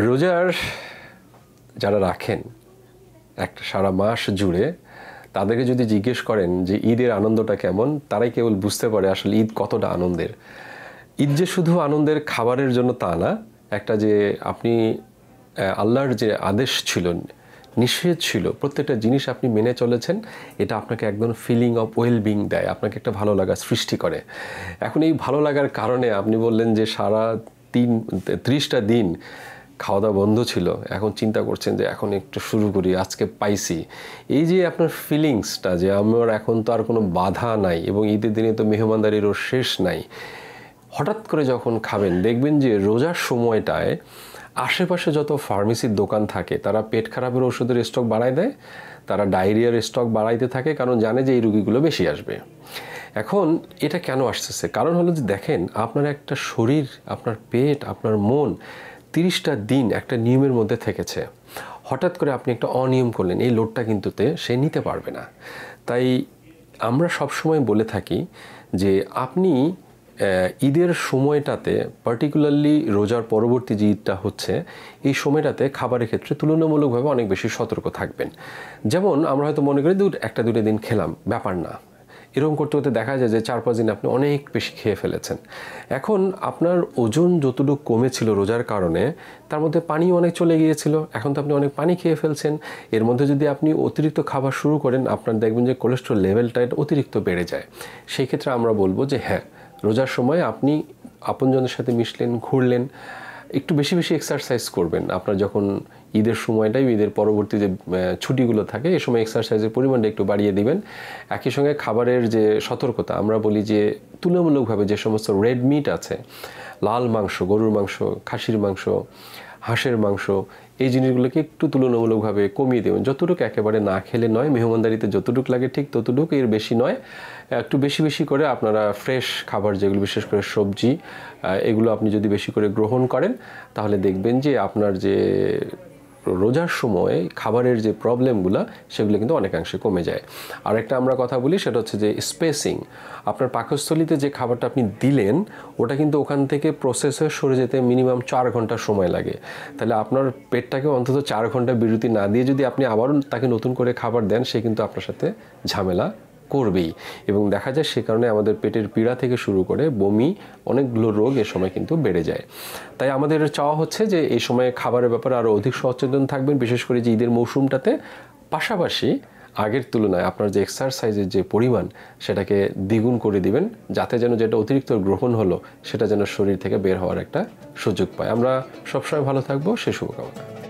রোজার যারা রাখেন একটা সারা মাস জুড়ে তাদেরকে যদি জিজ্ঞেস করেন যে ঈদের আনন্দটা কেমন, তারাই কেবল বুঝতে পারে আসলে ঈদ কতটা আনন্দের। ঈদ যে শুধু আনন্দের খাবারের জন্য তা না, একটা যে আপনি আল্লাহর যে আদেশ ছিল, নিষেধ ছিল, প্রত্যেকটা জিনিস আপনি মেনে চলেছেন, এটা আপনাকে একদম ফিলিং অফ ওয়েলবিং দেয়, আপনাকে একটা ভালো লাগা সৃষ্টি করে। এখন এই ভালো লাগার কারণে আপনি বললেন যে সারা 30টা দিন খাওয়া দাওয়া বন্ধ ছিল, এখন চিন্তা করছেন যে এখন একটু শুরু করি, আজকে পাইছি। এই যে আপনার ফিলিংসটা যে আমার এখন তো আর কোনো বাধা নাই এবং ঈদের দিনে তো মেহমানদারিরও শেষ নাই, হঠাৎ করে যখন খাবেন দেখবেন যে রোজার সময়টায় আশেপাশে যত ফার্মেসির দোকান থাকে তারা পেট খারাপের ওষুধের স্টক বাড়ায় দেয়, তারা ডায়রিয়ার স্টক বাড়াইতে থাকে, কারণ জানে যে এই রুগীগুলো বেশি আসবে। এখন এটা কেন আসতেছে? কারণ হলো যে দেখেন, আপনার একটা শরীর, আপনার পেট, আপনার মন 30টা দিন একটা নিয়মের মধ্যে থেকেছে। হঠাৎ করে আপনি একটা অনিয়ম করলেন, এই লোডটা কিন্তু সে নিতে পারবে না। তাই আমরা সবসময় বলে থাকি যে আপনি ঈদের সময়টাতে, পার্টিকুলারলি রোজার পরবর্তী যে ঈদটা হচ্ছে, এই সময়টাতে খাবারের ক্ষেত্রে তুলনামূলকভাবে অনেক বেশি সতর্ক থাকবেন। যেমন আমরা হয়তো মনে করি একটা দুটো দিন খেলাম, ব্যাপার না, এরকম করতে করতে দেখা যায় যে 4-5 দিন আপনি অনেক বেশি খেয়ে ফেলেছেন। এখন আপনার ওজন যতটুকু কমেছিল রোজার কারণে, তার মধ্যে পানিও অনেক চলে গিয়েছিল, এখন তো আপনি অনেক পানি খেয়ে ফেলছেন। এর মধ্যে যদি আপনি অতিরিক্ত খাবার শুরু করেন, আপনার দেখবেন যে কোলেস্ট্রল লেভেলটা অতিরিক্ত বেড়ে যায়। সেই ক্ষেত্রে আমরা বলবো যে হ্যাঁ, রোজার সময় আপনি আপনজনের সাথে মিশলেন, ঘুরলেন, একটু বেশি বেশি এক্সারসাইজ করবেন। আপনার যখন ঈদের সময়টাই, ঈদের পরবর্তী যে ছুটিগুলো থাকে, এই সময় এক্সারসাইজের পরিমাণটা একটু বাড়িয়ে দিবেন। একই সঙ্গে খাবারের যে সতর্কতা, আমরা বলি যে তুলনামূলকভাবে যে সমস্ত রেড মিট আছে, লাল মাংস, গরুর মাংস, খাসির মাংস, হাঁসের মাংস, এই জিনিসগুলোকে একটু তুলনামূলকভাবে কমিয়ে দেবেন। যতটুকু একেবারে না খেলে নয়, মেহমানদারিতে যতটুকু লাগে ঠিক ততটুকু, এর বেশি নয়। একটু বেশি বেশি করে আপনারা ফ্রেশ খাবার, যেগুলো বিশেষ করে সবজি, এগুলো আপনি যদি বেশি করে গ্রহণ করেন, তাহলে দেখবেন যে আপনার যে রোজার সময় খাবারের যে প্রবলেমগুলো, সেগুলো কিন্তু অনেকাংশে কমে যায়। আর একটা আমরা কথা বলি, সেটা হচ্ছে যে স্পেসিং। আপনার পাকস্থলীতে যে খাবারটা আপনি দিলেন, ওটা কিন্তু ওখান থেকে প্রসেস হয়ে সরে যেতে মিনিমাম 4 ঘন্টা সময় লাগে। তাহলে আপনার পেটটাকে অন্তত 4 ঘন্টা বিরতি না দিয়ে যদি আপনি আবারও তাকে নতুন করে খাবার দেন, সে কিন্তু আপনার সাথে ঝামেলা করবেই। এবং দেখা যায় সে কারণে আমাদের পেটের পীড়া থেকে শুরু করে বমি, অনেকগুলো রোগ এ সময় কিন্তু বেড়ে যায়। তাই আমাদের চাওয়া হচ্ছে যে এই সময়ে খাবারের ব্যাপারে আরও অধিক সচেতন থাকবেন, বিশেষ করে যে ঈদের মৌসুমটাতে। পাশাপাশি আগের তুলনায় আপনার যে এক্সারসাইজের যে পরিমাণ, সেটাকে দ্বিগুণ করে দিবেন, যাতে যেন যেটা অতিরিক্ত গ্রহণ হলো সেটা যেন শরীর থেকে বের হওয়ার একটা সুযোগ পায়। আমরা সবসময় ভালো থাকবো, সে শুভকামনা।